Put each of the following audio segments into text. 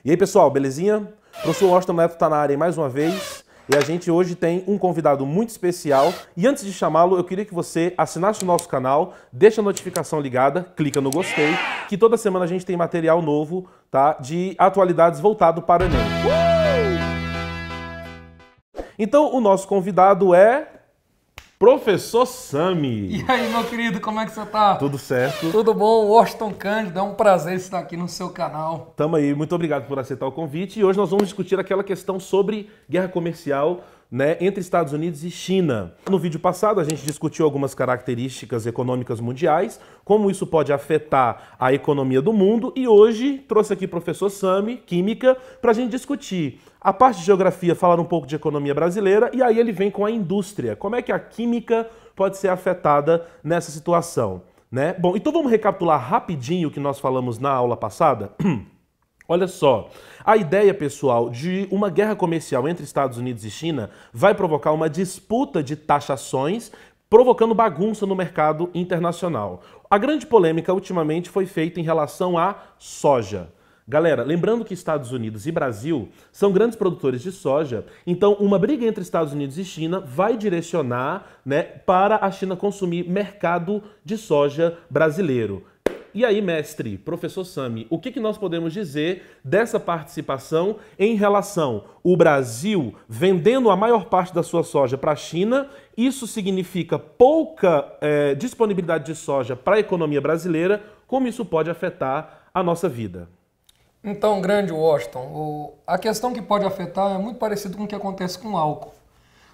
E aí, pessoal, belezinha? O professor Washington Neto está na área mais uma vez e a gente hoje tem um convidado muito especial. E antes de chamá-lo, eu queria que você assinasse o nosso canal, deixa a notificação ligada, clica no gostei, que toda semana a gente tem material novo, tá? De atualidades voltado para o Enem. Então, o nosso convidado é Professor Sami. E aí, meu querido, como é que você tá? Tudo certo? Tudo bom? Washington Cândido, é um prazer estar aqui no seu canal. Tamo aí, muito obrigado por aceitar o convite. E hoje nós vamos discutir aquela questão sobre guerra comercial, né, entre Estados Unidos e China. No vídeo passado a gente discutiu algumas características econômicas mundiais, como isso pode afetar a economia do mundo, e hoje trouxe aqui o professor Sami, Química, para a gente discutir a parte de geografia, falar um pouco de economia brasileira, e aí ele vem com a indústria. Como é que a química pode ser afetada nessa situação, né? Bom, então vamos recapitular rapidinho o que nós falamos na aula passada? Olha só, a ideia, pessoal, de uma guerra comercial entre Estados Unidos e China vai provocar uma disputa de taxações, provocando bagunça no mercado internacional. A grande polêmica ultimamente foi feita em relação à soja. Galera, lembrando que Estados Unidos e Brasil são grandes produtores de soja, então uma briga entre Estados Unidos e China vai direcionar, né, para a China consumir mercado de soja brasileiro. E aí, mestre, professor Sami, o que nós podemos dizer dessa participação em relação ao Brasil vendendo a maior parte da sua soja para a China? Isso significa pouca disponibilidade de soja para a economia brasileira. Como isso pode afetar a nossa vida? Então, grande Washington, a questão que pode afetar é muito parecido com o que acontece com o álcool.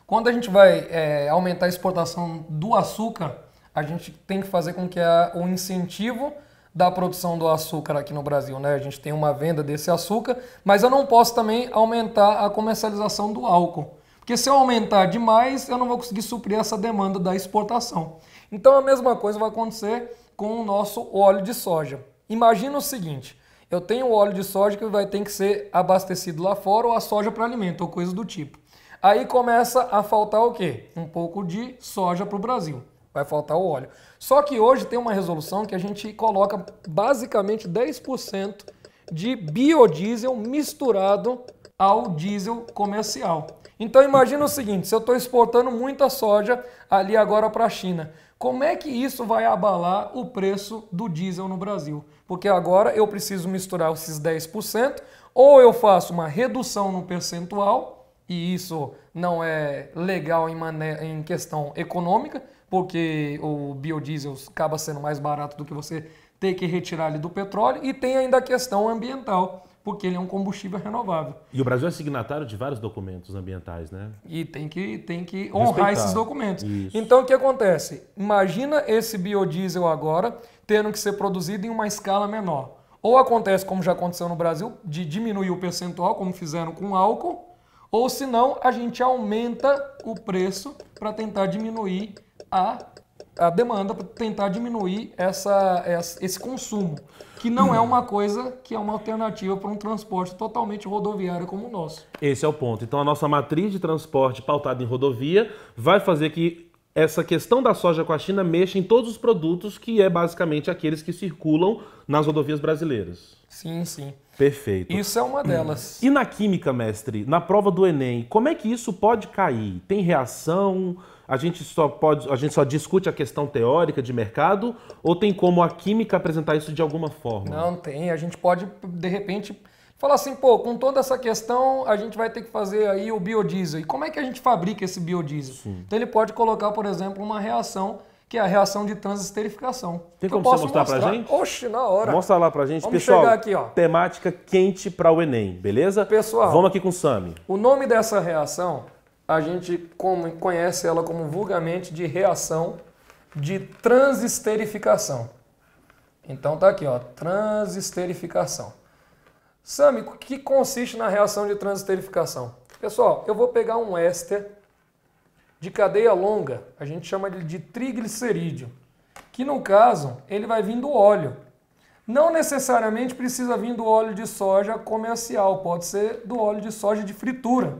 Quando a gente vai aumentar a exportação do açúcar, a gente tem que fazer com que o incentivo da produção do açúcar aqui no Brasil, né? A gente tem uma venda desse açúcar, mas eu não posso também aumentar a comercialização do álcool. Porque se eu aumentar demais, eu não vou conseguir suprir essa demanda da exportação. Então a mesma coisa vai acontecer com o nosso óleo de soja. Imagina o seguinte, eu tenho óleo de soja que vai ter que ser abastecido lá fora, ou a soja para alimento, ou coisa do tipo. Aí começa a faltar o quê? Um pouco de soja para o Brasil. Vai faltar o óleo. Só que hoje tem uma resolução que a gente coloca basicamente 10% de biodiesel misturado ao diesel comercial. Então imagina o seguinte, se eu estou exportando muita soja ali agora para a China, como é que isso vai abalar o preço do diesel no Brasil? Porque agora eu preciso misturar esses 10%, ou eu faço uma redução no percentual, e isso não é legal em questão econômica, porque o biodiesel acaba sendo mais barato do que você ter que retirar ali do petróleo, e tem ainda a questão ambiental, porque ele é um combustível renovável. E o Brasil é signatário de vários documentos ambientais, né? E tem que honrar esses documentos. Isso. Então o que acontece? Imagina esse biodiesel agora tendo que ser produzido em uma escala menor. Ou acontece, como já aconteceu no Brasil, de diminuir o percentual, como fizeram com álcool, ou senão a gente aumenta o preço para tentar diminuir a demanda, para tentar diminuir esse consumo, que não é uma coisa que é uma alternativa para um transporte totalmente rodoviário como o nosso. Esse é o ponto. Então a nossa matriz de transporte pautada em rodovia vai fazer que essa questão da soja com a China mexa em todos os produtos, que é basicamente aqueles que circulam nas rodovias brasileiras. Sim, sim. Perfeito. Isso é uma delas. E na química, mestre, na prova do Enem, como é que isso pode cair? Tem reação? A gente só discute a questão teórica de mercado, ou tem como a química apresentar isso de alguma forma? Não tem. A gente pode, de repente, falar assim, pô, com toda essa questão, a gente vai ter que fazer aí o biodiesel. E como é que a gente fabrica esse biodiesel? Sim. Então ele pode colocar, por exemplo, uma reação, que é a reação de transesterificação. Tem como você mostrar pra gente? Oxe, na hora. Mostra lá pra gente. Vamos Pessoal, chegar aqui, ó. Temática quente para o Enem, beleza? Pessoal, vamos aqui com o Sami. O nome dessa reação, a gente conhece ela como vulgarmente de reação de transesterificação. Então tá aqui, ó, transesterificação. Sami, o que consiste na reação de transesterificação? Pessoal, eu vou pegar um éster de cadeia longa, a gente chama ele de triglicerídeo, que no caso ele vai vir do óleo. Não necessariamente precisa vir do óleo de soja comercial, pode ser do óleo de soja de fritura,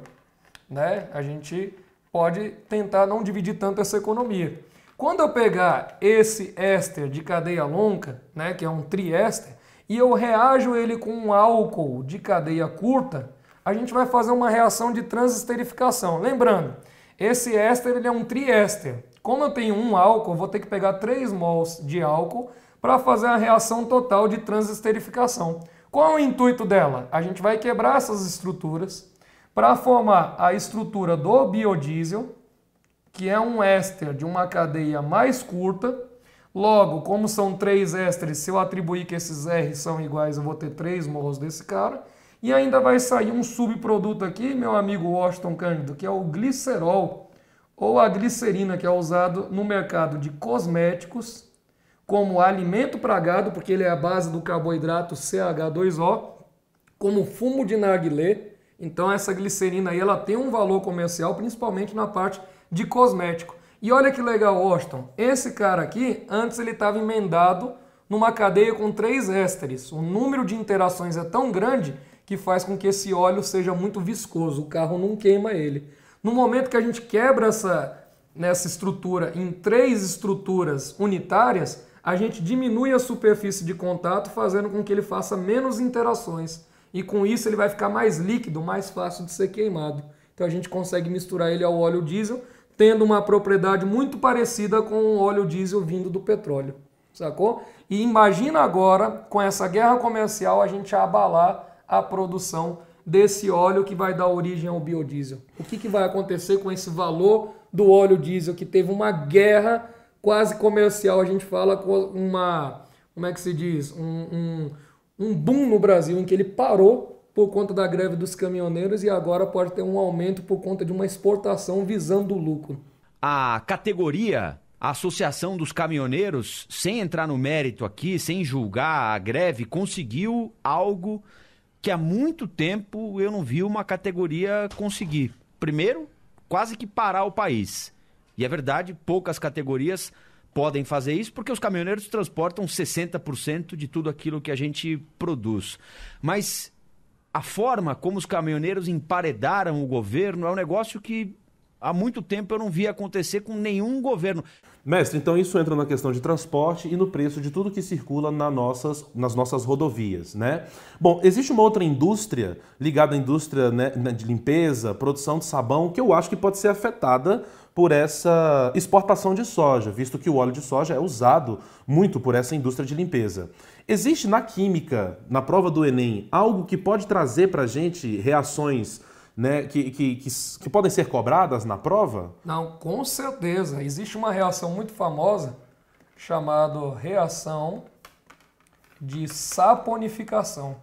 né? A gente pode tentar não dividir tanto essa economia. Quando eu pegar esse éster de cadeia longa, né, que é um triéster, e eu reajo ele com um álcool de cadeia curta, a gente vai fazer uma reação de transesterificação. Lembrando, esse éster ele é um triéster. Como eu tenho um álcool, eu vou ter que pegar 3 mols de álcool para fazer a reação total de transesterificação. Qual é o intuito dela? A gente vai quebrar essas estruturas para formar a estrutura do biodiesel, que é um éster de uma cadeia mais curta. Logo, como são 3 ésteres, se eu atribuir que esses R são iguais, eu vou ter 3 mols desse cara. E ainda vai sair um subproduto aqui, meu amigo Washington Cândido, que é o glicerol, ou a glicerina, que é usado no mercado de cosméticos, como alimento para gado, porque ele é a base do carboidrato CH2O, como fumo de narguilé. Então essa glicerina aí, ela tem um valor comercial, principalmente na parte de cosmético. E olha que legal, Washington, esse cara aqui, antes ele estava emendado numa cadeia com 3 ésteres. O número de interações é tão grande que faz com que esse óleo seja muito viscoso, o carro não queima ele. No momento que a gente quebra nessa estrutura em 3 estruturas unitárias, a gente diminui a superfície de contato, fazendo com que ele faça menos interações. E com isso ele vai ficar mais líquido, mais fácil de ser queimado. Então a gente consegue misturar ele ao óleo diesel, tendo uma propriedade muito parecida com o óleo diesel vindo do petróleo. Sacou? E imagina agora, com essa guerra comercial, a gente abalar a produção desse óleo que vai dar origem ao biodiesel. O que vai acontecer com esse valor do óleo diesel que teve uma guerra quase comercial? A gente fala com uma, como é que se diz? Um boom no Brasil em que ele parou por conta da greve dos caminhoneiros e agora pode ter um aumento por conta de uma exportação visando o lucro. A categoria, a Associação dos Caminhoneiros, sem entrar no mérito aqui, sem julgar a greve, conseguiu algo que há muito tempo eu não vi uma categoria conseguir. Primeiro, quase que parar o país. E é verdade, poucas categorias podem fazer isso porque os caminhoneiros transportam 60% de tudo aquilo que a gente produz. Mas a forma como os caminhoneiros emparedaram o governo é um negócio que há muito tempo eu não vi acontecer com nenhum governo. Mestre, então isso entra na questão de transporte e no preço de tudo que circula nas nossas rodovias, né? Bom, existe uma outra indústria ligada à indústria, né, de limpeza, produção de sabão, que eu acho que pode ser afetada por essa exportação de soja, visto que o óleo de soja é usado muito por essa indústria de limpeza. Existe na química, na prova do Enem, algo que pode trazer para a gente reações, né, que podem ser cobradas na prova? Não, com certeza. Existe uma reação muito famosa chamada reação de saponificação.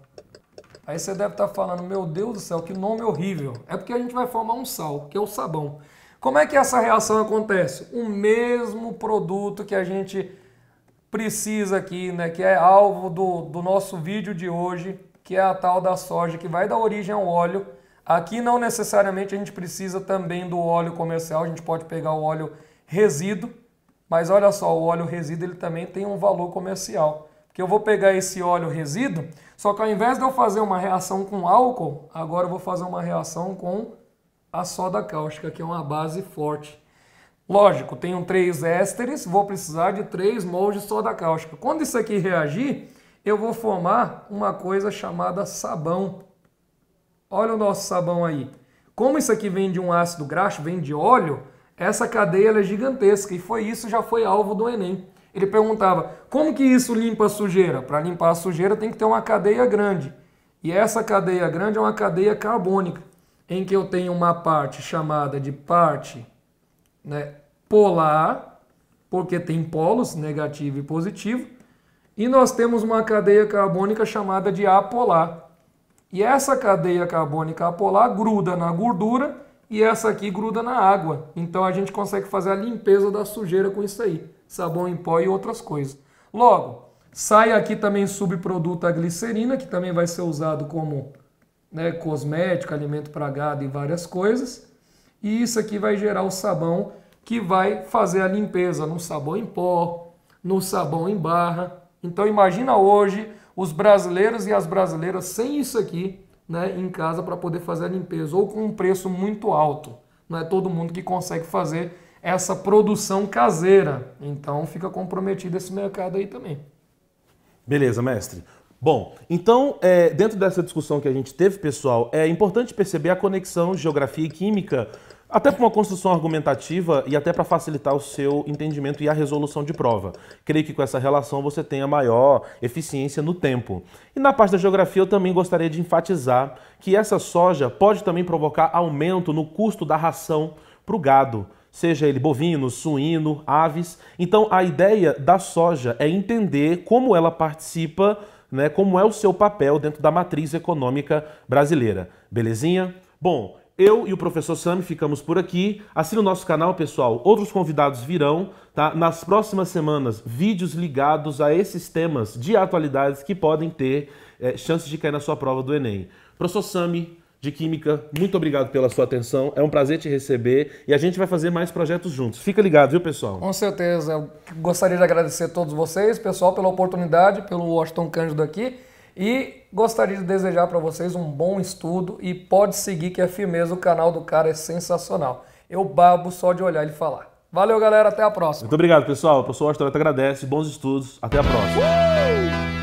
Aí você deve estar falando, meu Deus do céu, que nome horrível. É porque a gente vai formar um sal, que é o sabão. Como é que essa reação acontece? O mesmo produto que a gente precisa aqui, né, que é alvo do nosso vídeo de hoje, que é a tal da soja, que vai dar origem ao óleo. Aqui não necessariamente a gente precisa também do óleo comercial, a gente pode pegar o óleo resíduo, mas olha só, o óleo resíduo ele também tem um valor comercial. Porque eu vou pegar esse óleo resíduo, só que ao invés de eu fazer uma reação com álcool, agora eu vou fazer uma reação com a soda cáustica, que é uma base forte. Lógico, tenho 3 ésteres, vou precisar de 3 mols de soda cáustica. Quando isso aqui reagir, eu vou formar uma coisa chamada sabão. Olha o nosso sabão aí. Como isso aqui vem de um ácido graxo, vem de óleo, essa cadeia ela é gigantesca. E isso já foi alvo do Enem. Ele perguntava, como que isso limpa a sujeira? Para limpar a sujeira tem que ter uma cadeia grande. E essa cadeia grande é uma cadeia carbônica, em que eu tenho uma parte chamada de parte, né, polar, porque tem polos, negativo e positivo. E nós temos uma cadeia carbônica chamada de apolar. E essa cadeia carbônica apolar gruda na gordura e essa aqui gruda na água. Então a gente consegue fazer a limpeza da sujeira com isso aí. Sabão em pó e outras coisas. Logo, sai aqui também subproduto a glicerina, que também vai ser usado como, né, cosmético, alimento para gado e várias coisas. E isso aqui vai gerar o sabão que vai fazer a limpeza no sabão em pó, no sabão em barra. Então imagina hoje os brasileiros e as brasileiras sem isso aqui, né, em casa para poder fazer a limpeza, ou com um preço muito alto. Não é todo mundo que consegue fazer essa produção caseira. Então fica comprometido esse mercado aí também. Beleza, mestre. Bom, então, dentro dessa discussão que a gente teve, pessoal, é importante perceber a conexão geografia e química, até para uma construção argumentativa e até para facilitar o seu entendimento e a resolução de prova. Creio que com essa relação você tenha maior eficiência no tempo. E na parte da geografia eu também gostaria de enfatizar que essa soja pode também provocar aumento no custo da ração para o gado, seja ele bovino, suíno, aves. Então a ideia da soja é entender como ela participa, né, como é o seu papel dentro da matriz econômica brasileira. Belezinha? Bom, eu e o professor Sami ficamos por aqui. Assine o nosso canal, pessoal. Outros convidados virão, tá? Nas próximas semanas, vídeos ligados a esses temas de atualidades que podem ter chances de cair na sua prova do Enem. Professor Sami, de Química, muito obrigado pela sua atenção. É um prazer te receber e a gente vai fazer mais projetos juntos. Fica ligado, viu, pessoal? Com certeza. Eu gostaria de agradecer a todos vocês, pessoal, pela oportunidade, pelo Washington Cândido aqui. E gostaria de desejar para vocês um bom estudo e pode seguir que é firmeza, o canal do cara é sensacional. Eu babo só de olhar ele falar. Valeu, galera, até a próxima. Muito obrigado, pessoal. O professor Washington agradece, bons estudos, até a próxima.